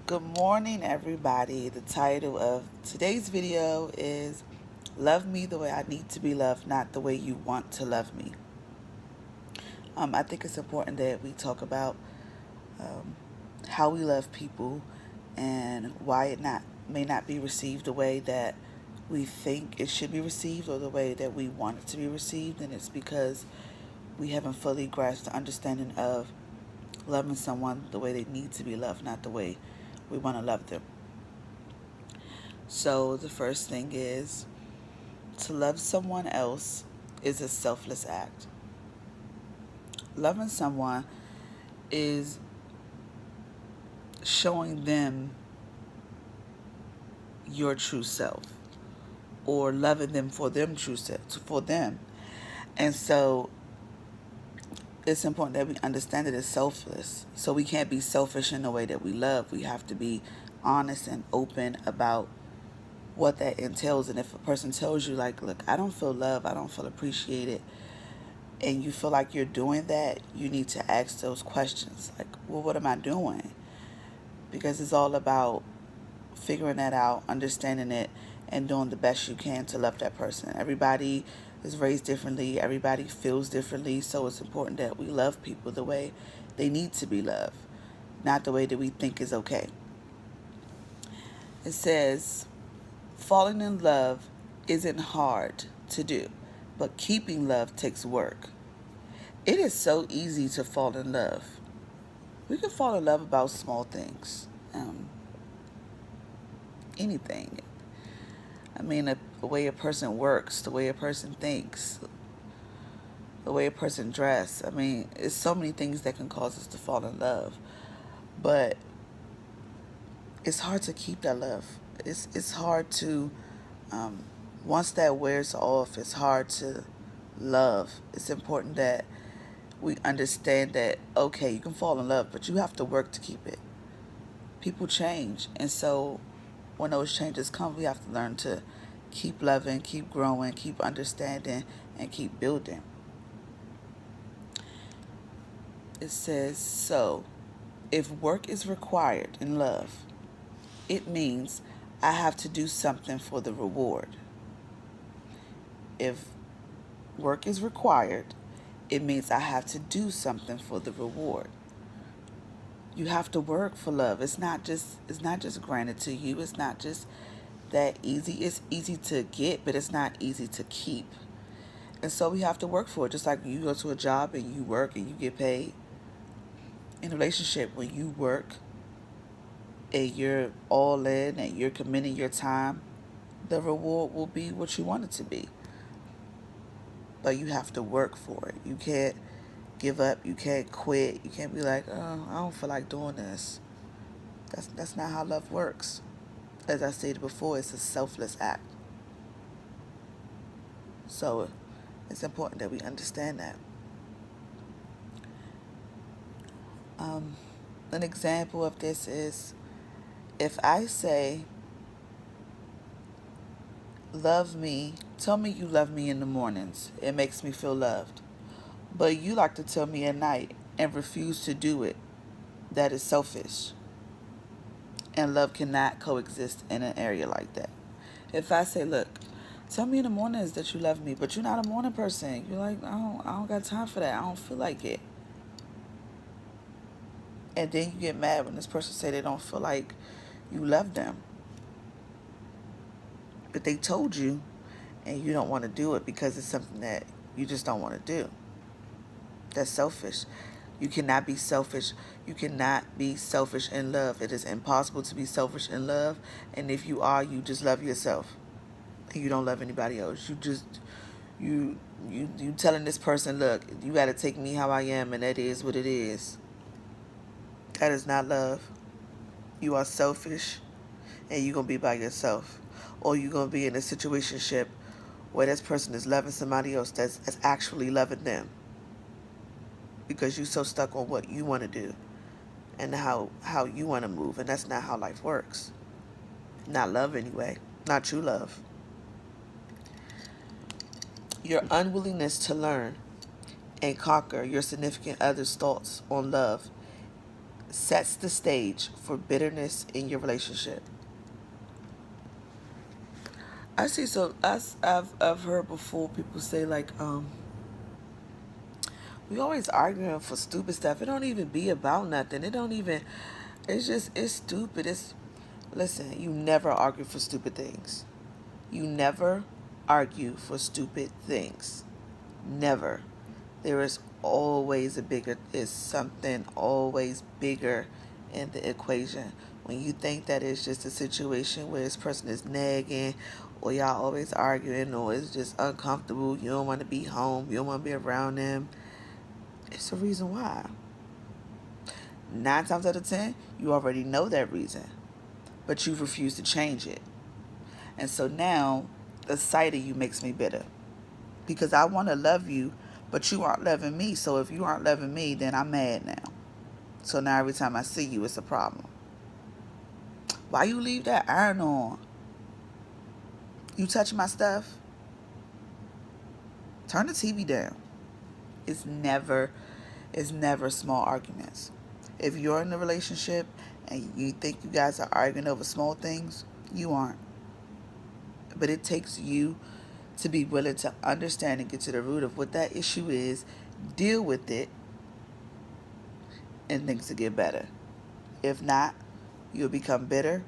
Good morning, everybody. The title of today's video is Love Me the Way I Need to Be Loved, Not the Way You Want to Love Me. I think it's important that we talk about um, how we love people and why it may not be received the way that we think it should be received or the way that we want it to be received. And it's because we haven't fully grasped the understanding of loving someone the way they need to be loved, not the way we want to love them. So the first thing is to love someone else is a selfless act. Loving someone is showing them your true self or loving them for them true self for them. And so it's important that we understand that it's selfless. So we can't be selfish in the way that we love. We have to be honest and open about what that entails. And if a person tells you, like, look, I don't feel love, I don't feel appreciated, and you feel like you're doing that, you need to ask those questions. Like, well, what am I doing? Because it's all about figuring that out, understanding it, and doing the best you can to love that person. Everybody is raised differently, everybody feels differently, so it's important that we love people the way they need to be loved, not the way that we think is okay. It says, falling in love isn't hard to do, but keeping love takes work. It is so easy to fall in love. We can fall in love about small things, anything. I mean, the way a person works, the way a person thinks, the way a person dresses. I mean, it's so many things that can cause us to fall in love. But it's hard to keep that love. It's hard to, once that wears off, it's hard to love. It's important that we understand that, okay, you can fall in love, but you have to work to keep it. People change. And so when those changes come, we have to learn to keep loving, keep growing, keep understanding, and keep building. It says, so if work is required in love, it means I have to do something for the reward. If work is required, it means I have to do something for the reward. You have to work for love. It's not just granted to you. It's not just that easy. It's easy to get, but it's not easy to keep. And so we have to work for it. Just like you go to a job and you work and you get paid. In a relationship, when you work and you're all in and you're committing your time, the reward will be what you want it to be. But you have to work for it. You can't give up. You can't quit. You can't be like, oh, I don't feel like doing this. That's not how love works. As I stated before, it's a selfless act. So it's important that we understand that. An example of this is if I say, love me, tell me you love me in the mornings. It makes me feel loved. But you like to tell me at night and refuse to do it. That is selfish. And love cannot coexist in an area like that. If I say, look, tell me in the mornings that you love me, but you're not a morning person. You're like, I don't got time for that. I don't feel like it. And then you get mad when this person say they don't feel like you love them. But they told you and you don't want to do it because it's something that you just don't want to do. That's selfish. You cannot be selfish. You cannot be selfish in love. It is impossible to be selfish in love. And if you are, you just love yourself. And you don't love anybody else. You telling this person, look, you got to take me how I am, and that is what it is. That is not love. You are selfish, and you're going to be by yourself. Or you're going to be in a situationship where this person is loving somebody else that's actually loving them. Because you're so stuck on what you want to do and how you want to move. And that's not how life works. Not love anyway. Not true love. Your unwillingness to learn and conquer your significant other's thoughts on love sets the stage for bitterness in your relationship. I see. So I've heard before people say like, we always arguing for stupid stuff. It don't even be about nothing. It don't even. It's just it's stupid. It's listen. You never argue for stupid things. You never argue for stupid things. Never. There is always a bigger. Is something always bigger in the equation. When you think that it's just a situation where this person is nagging, or y'all always arguing, or it's just uncomfortable, you don't want to be home, you don't want to be around them, it's a reason why. 9 times out of 10, you already know that reason, but you refuse to change it. And so now, the sight of you makes me bitter because I want to love you, but you aren't loving me. So if you aren't loving me, then I'm mad now. So now every time I see you, it's a problem. Why you leave that iron on? You touch my stuff? Turn the TV down. It's never, it's never small arguments. If you're in a relationship and you think you guys are arguing over small things, you aren't. But it takes you to be willing to understand and get to the root of what that issue is, deal with it, and things to get better. If not, you'll become bitter.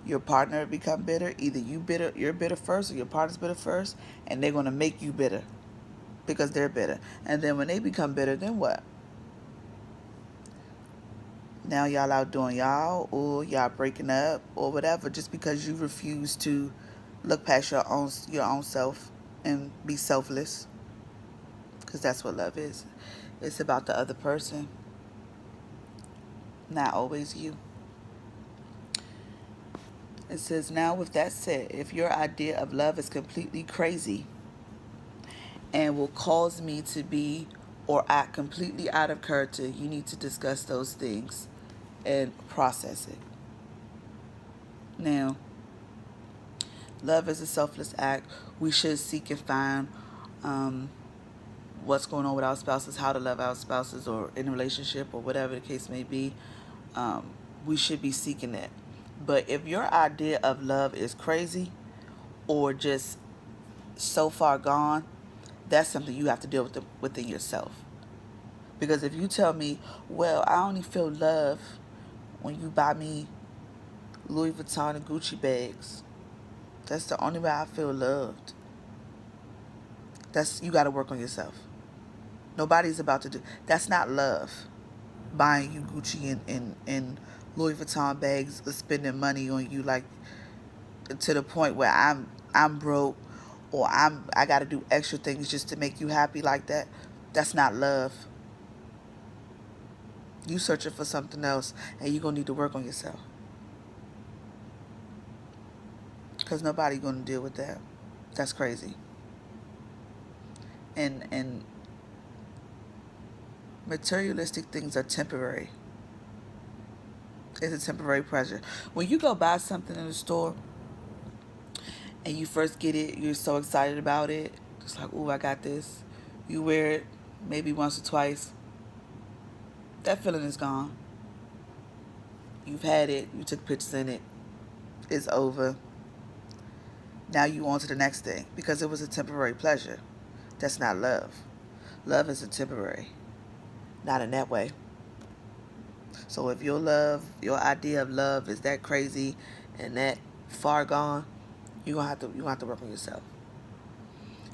Your partner will become bitter. Either you're bitter first, or your partner's bitter first, and they're gonna make you bitter because they're bitter. And then when they become bitter, then what? Now y'all out doing y'all, or y'all breaking up, or whatever, just because you refuse to look past your own self and be selfless, because that's what love is. It's about the other person, not always you. It says, now with that said, if your idea of love is completely crazy and will cause me to be or act completely out of character, you need to discuss those things and process it. Now, love is a selfless act. We should seek and find um, what's going on with our spouses, how to love our spouses, or in a relationship, or whatever the case may be. Um, we should be seeking it. But if your idea of love is crazy or just so far gone, that's something you have to deal with within yourself. Because if you tell me, well, I only feel love when you buy me Louis Vuitton and Gucci bags, that's the only way I feel loved. That's, you got to work on yourself. Nobody's about to do that's not love. Buying you Gucci and Louis Vuitton bags, or spending money on you, like to the point where I'm broke, or I got to do extra things just to make you happy like that. That's not love. You searching for something else, and you're gonna need to work on yourself, because nobody gonna deal with that. That's crazy. And materialistic things are temporary. It's a temporary pleasure. When you go buy something in the store and you first get it, you're so excited about it. It's like, ooh, I got this. You wear it maybe once or twice. That feeling is gone. You've had it. You took pictures in it. It's over. Now you on to the next thing because it was a temporary pleasure. That's not love. Love is a temporary. Not in that way. So if your idea of love is that crazy and that far gone, you gonna have to work on yourself.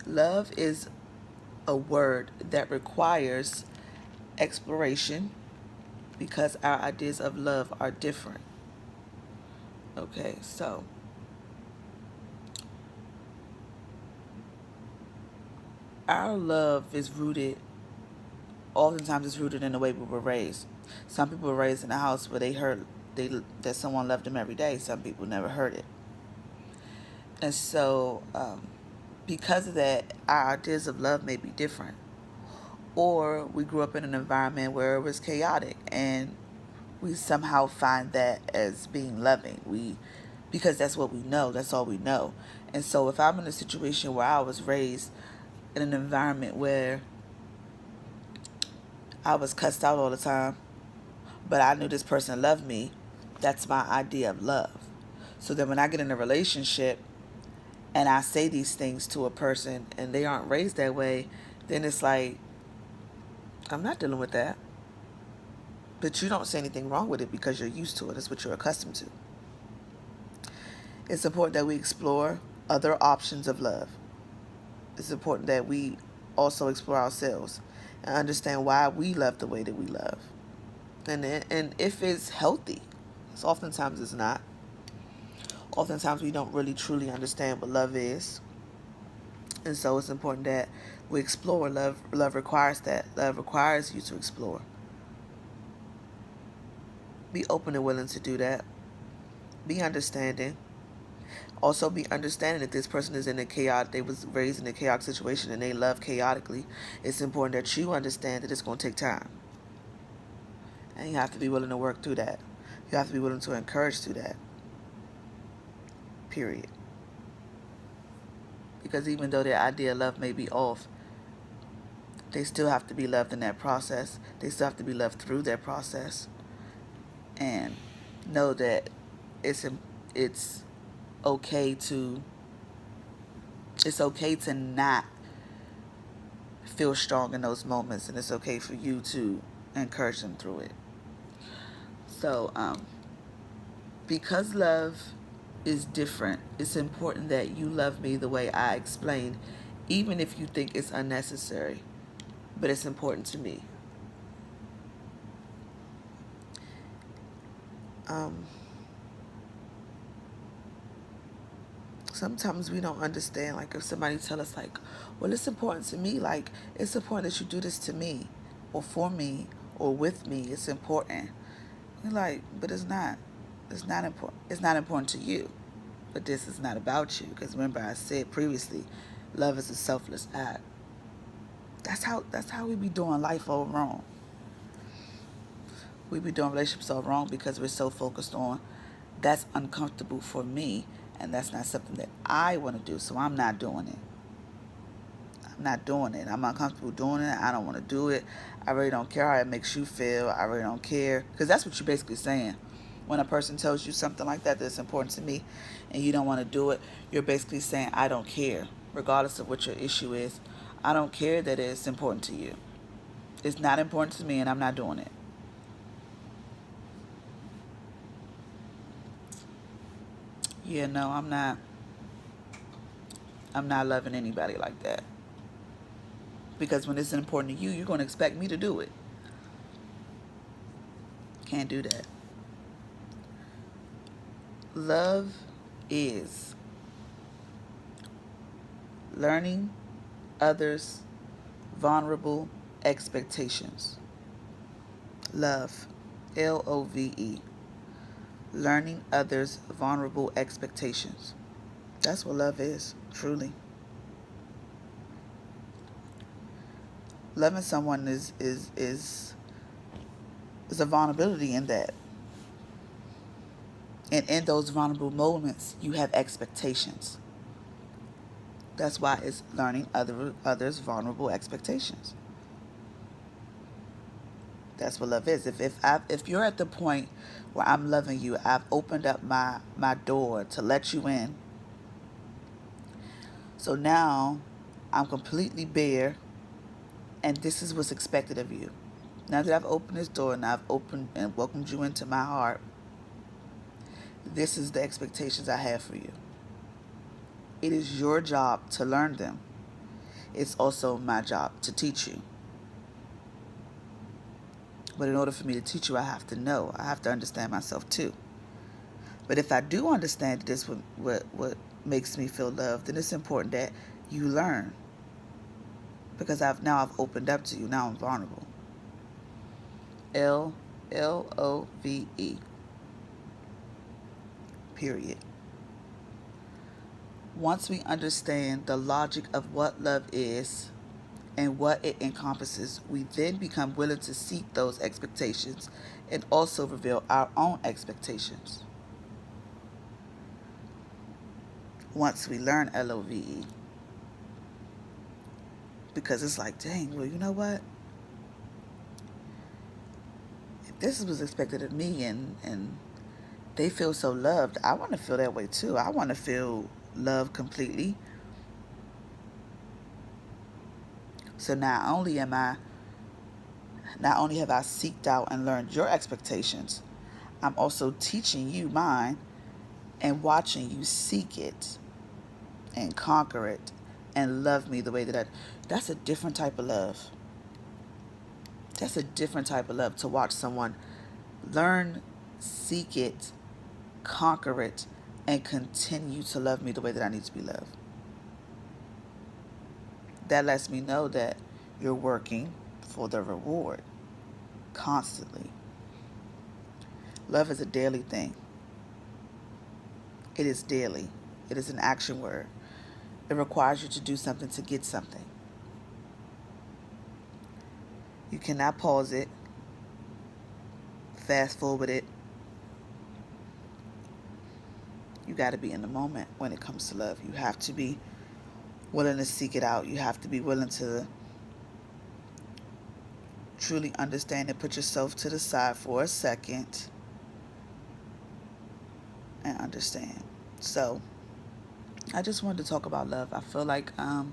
Love is a word that requires exploration because our ideas of love are different. Okay, so our love is rooted, oftentimes it's rooted in the way we were raised. Some people were raised in a house where they heard that someone loved them every day. Some people never heard it. And so, because of that, our ideas of love may be different. Or we grew up in an environment where it was chaotic and we somehow find that as being loving. Because that's what we know, that's all we know. And so if I'm in a situation where I was raised in an environment where I was cussed out all the time, but I knew this person loved me. That's my idea of love. So then when I get in a relationship and I say these things to a person and they aren't raised that way, then it's like, I'm not dealing with that. But you don't say anything wrong with it because you're used to it. It's what you're accustomed to. It's important that we explore other options of love. It's important that we also explore ourselves and understand why we love the way that we love. And if it's healthy, because oftentimes it's not. Oftentimes we don't really truly understand what love is. And so it's important that we explore. Love requires that. Love requires you to explore. Be open and willing to do that. Be understanding. Also be understanding that this person is in a chaotic, they was raised in a chaotic situation and they love chaotically. It's important that you understand that it's going to take time. And you have to be willing to work through that. You have to be willing to encourage through that. Period. Because even though their idea of love may be off, they still have to be loved in that process. They still have to be loved through that process. And know that it's okay to not feel strong in those moments, and it's okay for you to encourage them through it. So because love is different, it's important that you love me the way I explained, even if you think it's unnecessary, but it's important to me. Sometimes we don't understand, like if somebody tell us like, well, it's important to me, like it's important that you do this to me or for me or with me, it's important. You're like, but it's not important, it's not important to you. But this is not about you, because remember I said previously, love is a selfless act. That's how we be doing life all wrong. We be doing relationships all wrong because we're so focused on that's uncomfortable for me, and that's not something that I want to do, so I'm not doing it. I'm not doing it. I'm uncomfortable doing it. I don't want to do it. I really don't care how it makes you feel. I really don't care. Because that's what you're basically saying. When a person tells you something like that that's important to me and you don't want to do it, you're basically saying, I don't care. Regardless of what your issue is, I don't care that it's important to you. It's not important to me and I'm not doing it. Yeah, no, I'm not. I'm not loving anybody like that. Because when it's important to you, you're going to expect me to do it. Can't do that. Love is learning others' vulnerable expectations. Love, L.O.V.E. Learning others' vulnerable expectations. That's what love is, truly. Loving someone is a vulnerability in that. And in those vulnerable moments, you have expectations. That's why it's learning others' vulnerable expectations. That's what love is. If you're at the point where I'm loving you, I've opened up my door to let you in. So now I'm completely bare, and this is what's expected of you. Now that I've opened this door and I've opened and welcomed you into my heart, this is the expectations I have for you. It is your job to learn them. It's also my job to teach you. But in order for me to teach you, I have to know. I have to understand myself too. But if I do understand this, what makes me feel loved, then it's important that you learn. Because I've opened up to you. Now I'm vulnerable. L.O.V.E. Period. Once we understand the logic of what love is and what it encompasses, we then become willing to seek those expectations and also reveal our own expectations. Once we learn L.O.V.E. Because it's like, dang, well, you know what? this was expected of me, and they feel so loved. I want to feel that way too. I want to feel loved completely. So not only have I seeked out and learned your expectations, I'm also teaching you mine and watching you seek it and conquer it and love me the way that that's a different type of love. That's a different type of love, to watch someone learn, seek it, conquer it, and continue to love me the way that I need to be loved. That lets me know that you're working for the reward constantly. Love is a daily thing. It is daily. It is an action word. It requires you to do something to get something. You cannot pause it, fast forward it. You got to be in the moment when it comes to love. You have to be willing to seek it out. You have to be willing to truly understand and put yourself to the side for a second and understand. So, I just wanted to talk about love. I feel like a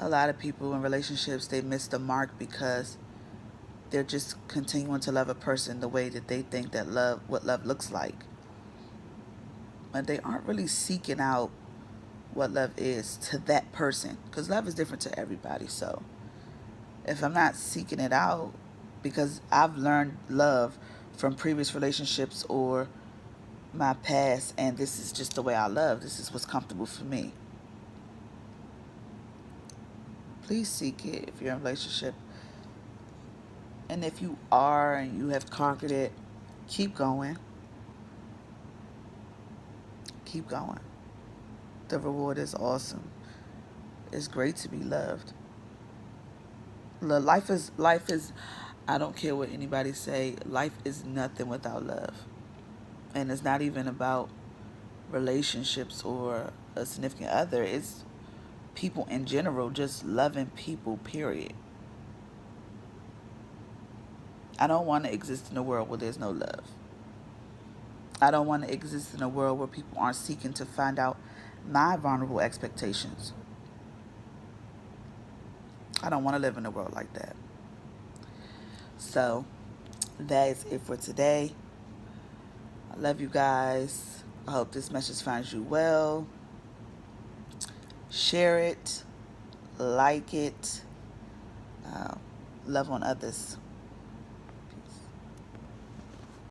lot of people in relationships, they miss the mark because they're just continuing to love a person the way that they think that what love looks like. But they aren't really seeking out what love is to that person, because love is different to everybody. So if I'm not seeking it out because I've learned love from previous relationships or my past, and this is just the way I love, this is what's comfortable for me, please seek it if you're in a relationship. And if you are and you have conquered it, keep going. Keep going. The reward is awesome. It's great to be loved. Life is I don't care what anybody say, life is nothing without love. And it's not even about relationships or a significant other. It's people in general, just loving people, period. I don't want to exist in a world where there's no love. I don't want to exist in a world where people aren't seeking to find out my vulnerable expectations. I don't want to live in a world like that. So, that is it for today. I love you guys. I hope this message finds you well. Share it, like it, uh, love on others.